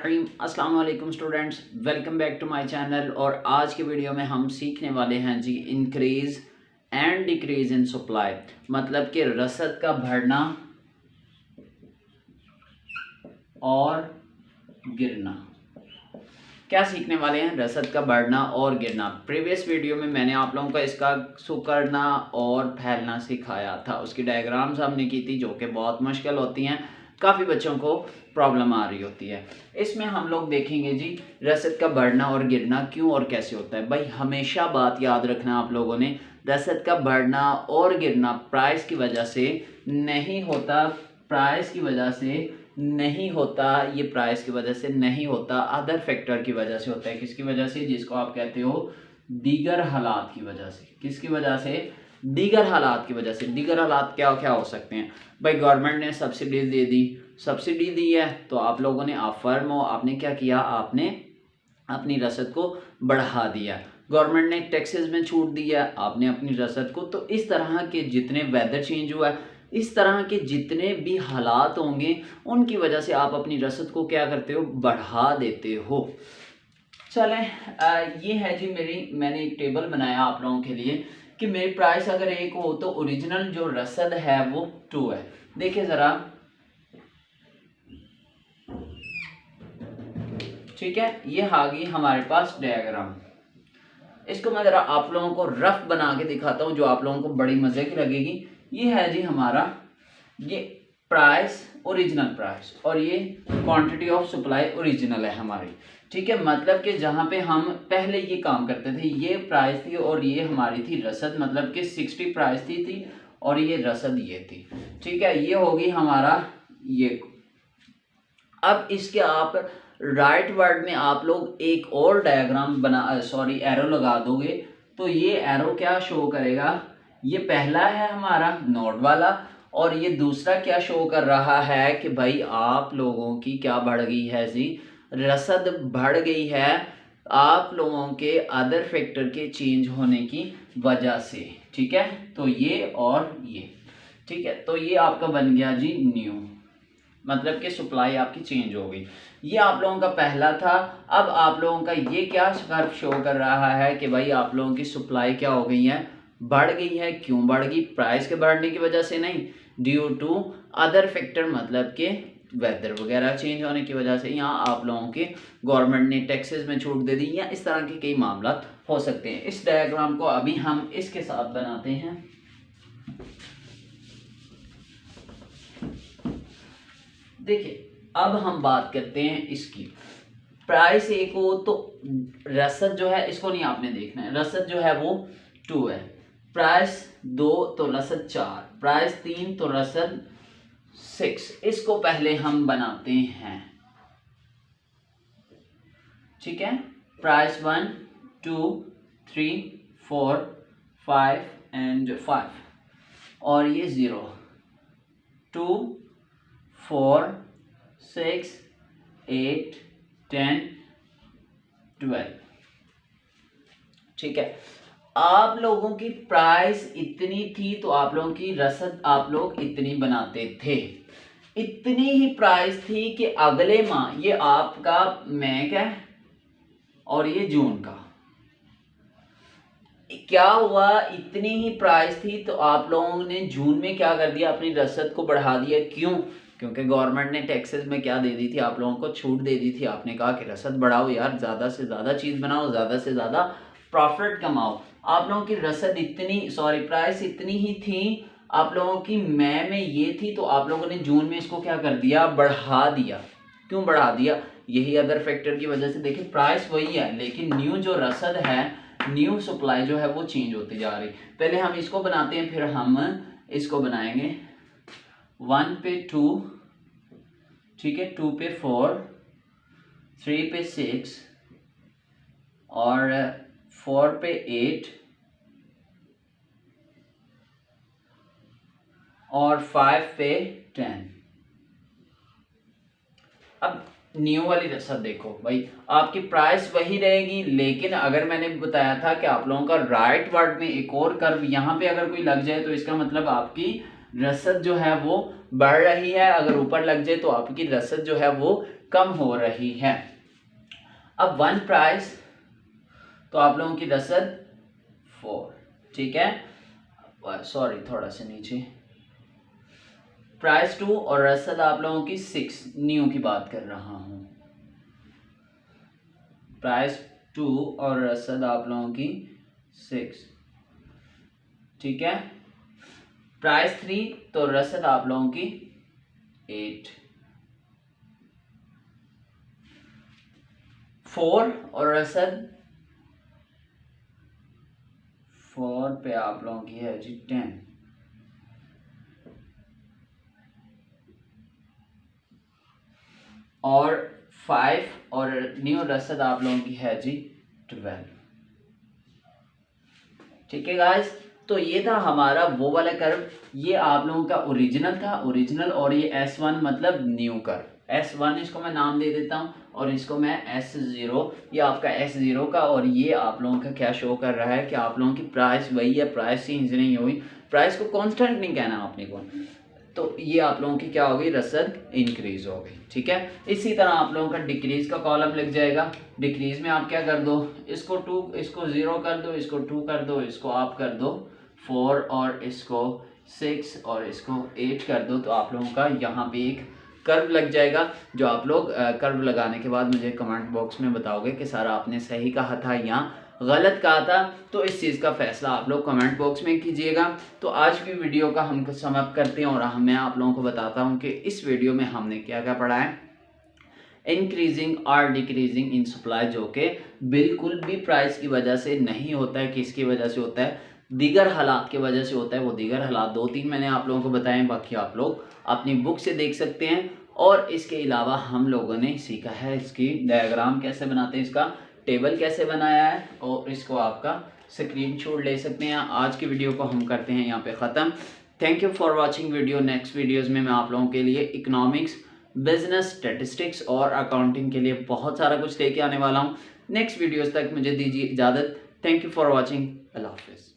रहीम। अस्सलाम वालेकुम students, welcome back to my channel. और आज के वीडियो में हम सीखने वाले हैं जी increase and decrease in supply, मतलब कि रसद का बढ़ना और गिरना। क्या सीखने वाले हैं? रसद का बढ़ना और गिरना। प्रीवियस वीडियो में मैंने आप लोगों को इसका सुकड़ना और फैलना सिखाया था, उसकी डायग्राम्स हमने की थी जो कि बहुत मुश्किल होती हैं, काफ़ी बच्चों को प्रॉब्लम आ रही होती है। इसमें हम लोग देखेंगे जी रसद का बढ़ना और गिरना क्यों और कैसे होता है। भाई हमेशा बात याद रखना आप लोगों ने, रसद का बढ़ना और गिरना प्राइस की वजह से नहीं होता, प्राइस की वजह से नहीं होता, ये प्राइस की वजह से नहीं होता, अदर फैक्टर की वजह से होता है। किसकी वजह से? जिसको आप कहते हो दीगर हालात की वजह से। किसकी वजह से? दीगर हालात की वजह से। दीगर हालात क्या क्या हो सकते हैं? भाई गवर्नमेंट ने सब्सिडी दे दी, सब्सिडी दी है तो आप लोगों ने, आप फर्म हो, आपने क्या किया, आपने अपनी रसद को बढ़ा दिया। गवर्नमेंट ने टैक्सेस में छूट दी है, आपने अपनी रसद को। तो इस तरह के जितने वेदर चेंज हुआ है, इस तरह के जितने भी हालात होंगे उनकी वजह से आप अपनी रसद को क्या करते हो, बढ़ा देते हो। चलें, ये है जी मैंने एक टेबल बनाया आप लोगों के लिए कि मेरी प्राइस अगर 1 हो तो ओरिजिनल जो रसद है वो 2 है। देखिए ज़रा, ठीक है, ये आ गई हमारे पास डायग्राम। इसको मैं ज़रा आप लोगों को रफ बना के दिखाता हूँ जो आप लोगों को बड़ी मज़े की लगेगी। ये है जी हमारा, ये प्राइस, ओरिजिनल प्राइस, और ये क्वांटिटी ऑफ सप्लाई ओरिजिनल है हमारी। ठीक है, मतलब कि जहाँ पे हम पहले ये काम करते थे, ये प्राइस थी और ये हमारी थी रसद, मतलब कि 60 प्राइस थी और ये रसद ये थी। ठीक है, ये होगी हमारा ये। अब इसके आप राइट वर्ड में आप लोग एक और डायग्राम बना, एरो लगा दोगे तो ये एरो क्या शो करेगा, ये पहला है हमारा नोट वाला और ये दूसरा क्या शो कर रहा है कि भाई आप लोगों की क्या बढ़ गई है जी, रसद बढ़ गई है आप लोगों के अदर फैक्टर के चेंज होने की वजह से। ठीक है, तो ये और ये, ठीक है, तो ये आपका बन गया जी न्यू, मतलब कि सप्लाई आपकी चेंज हो गई। ये आप लोगों का पहला था। अब आप लोगों का ये क्या कर्व शो कर रहा है कि भाई आप लोगों की सप्लाई क्या हो गई है, बढ़ गई है। क्यों बढ़ गई? प्राइस के बढ़ने की वजह से नहीं, ड्यू टू अदर फैक्टर, मतलब कि वेदर वगैरह चेंज होने की वजह से। यहाँ आप लोगों के गवर्नमेंट ने टैक्सेस में छूट दे दी, या इस तरह के कई मामला हो सकते हैं। इस डायग्राम को अभी हम इसके साथ बनाते हैं। देखिए, अब हम बात करते हैं इसकी। प्राइस 1 हो तो रसद जो है, इसको नहीं आपने देखना है, रसद जो है वो 2 है। प्राइस 2 तो रसद 4, प्राइस 3 तो रसद 6। इसको पहले हम बनाते हैं। ठीक है, प्राइस 1 2 3 4 5 एंड 5, और ये 0 2 4 6 8 10 12। ठीक है, आप लोगों की प्राइस इतनी थी तो आप लोगों की रसद आप लोग इतनी बनाते थे। इतनी ही प्राइस थी कि अगले माह, ये आपका मई का और ये जून का, क्या हुआ, इतनी ही प्राइस थी तो आप लोगों ने जून में क्या कर दिया, अपनी रसद को बढ़ा दिया। क्यों? क्योंकि गवर्नमेंट ने टैक्सेस में क्या दे दी थी, आप लोगों को छूट दे दी थी। आपने कहा कि रसद बढ़ाओ यार, ज़्यादा से ज़्यादा चीज़ बनाओ, ज़्यादा से ज़्यादा प्रॉफिट कमाओ। आप लोगों की रसद इतनी, प्राइस इतनी ही थी आप लोगों की, मई में ये थी, तो आप लोगों ने जून में इसको क्या कर दिया, बढ़ा दिया। क्यों बढ़ा दिया? यही अदर फैक्टर की वजह से। देखिए प्राइस वही है लेकिन न्यू जो रसद है, न्यू सप्लाई जो है वो चेंज होती जा रही। पहले हम इसको बनाते हैं, फिर हम इसको बनाएंगे। 1 पे 2, ठीक है, 2 पे 4, 3 पे 6 और 4 पे 8 और 5 पे 10। अब न्यू वाली रसद देखो भाई, आपकी प्राइस वही रहेगी, लेकिन अगर मैंने बताया था कि आप लोगों का राइट वर्ड में एक और कर्व यहाँ पे अगर कोई लग जाए तो इसका मतलब आपकी रसद जो है वो बढ़ रही है, अगर ऊपर लग जाए तो आपकी रसद जो है वो कम हो रही है। अब 1 प्राइस तो आप लोगों की रसद 4, ठीक है, सॉरी थोड़ा सा नीचे, प्राइस 2 और रसद आप लोगों की 6, न्यू की बात कर रहा हूँ, प्राइस 2 और रसद आप लोगों की 6, ठीक है, प्राइस 3 तो रसद आप लोगों की 8, 4 और रसद 4 पे आप लोगों की है जी 10, और 5 और न्यू रसद आप लोगों की है जी 12, ठीक है गाइस। तो ये था हमारा वो वाला कर्व, ये आप लोगों का ओरिजिनल था, ओरिजिनल, और ये S1 मतलब न्यू कर्व, S1 इसको मैं नाम दे देता हूँ और इसको मैं S0, ये आपका S0 का, और ये आप लोगों का क्या शो कर रहा है कि आप लोगों की प्राइस वही है, प्राइस चेंज नहीं हुई, प्राइस को कांस्टेंट नहीं कहना आपने को, तो ये आप लोगों की क्या हो गई, रसद इंक्रीज हो गई, ठीक है। इसी तरह आप लोगों का डिक्रीज का कॉलम लग जाएगा, डिक्रीज में आप क्या कर दो, इसको 2, इसको 0 कर दो, इसको 2 कर दो, इसको आप कर दो 4 और इसको 6 और इसको 8 कर दो, तो आप लोगों का यहाँ पे एक कर्व लग जाएगा, जो आप लोग कर्व लगाने के बाद मुझे कमेंट बॉक्स में बताओगे कि सारा आपने सही कहा था या गलत कहा था, तो इस चीज़ का फैसला आप लोग कमेंट बॉक्स में कीजिएगा। तो आज की वीडियो का हम समाप्त करते हैं, और मैं आप लोगों को बताता हूँ कि इस वीडियो में हमने क्या क्या पढ़ा है, इंक्रीजिंग और डिक्रीजिंग इन सप्लाई, जो कि बिल्कुल भी प्राइस की वजह से नहीं होता है, किसकी वजह से होता है, दीगर हालात की वजह से होता है। वो दीगर हालात 2-3 मैंने आप लोगों को बताए, बाकी आप लोग अपनी बुक से देख सकते हैं। और इसके अलावा हम लोगों ने सीखा है इसकी डायग्राम कैसे बनाते हैं, इसका टेबल कैसे बनाया है, और इसको आपका स्क्रीनशॉट ले सकते हैं। आज की वीडियो को हम करते हैं यहाँ पे ख़त्म। Thank you for watching video. Next videos में मैं आप लोगों के लिए इकोनॉमिक्स, बिजनेस, स्टैटिस्टिक्स और अकाउंटिंग के लिए बहुत सारा कुछ लेके आने वाला हूँ। नेक्स्ट वीडियोज़ तक मुझे दीजिए इजाज़त। Thank you for watching. अल्लाह हाफिज़।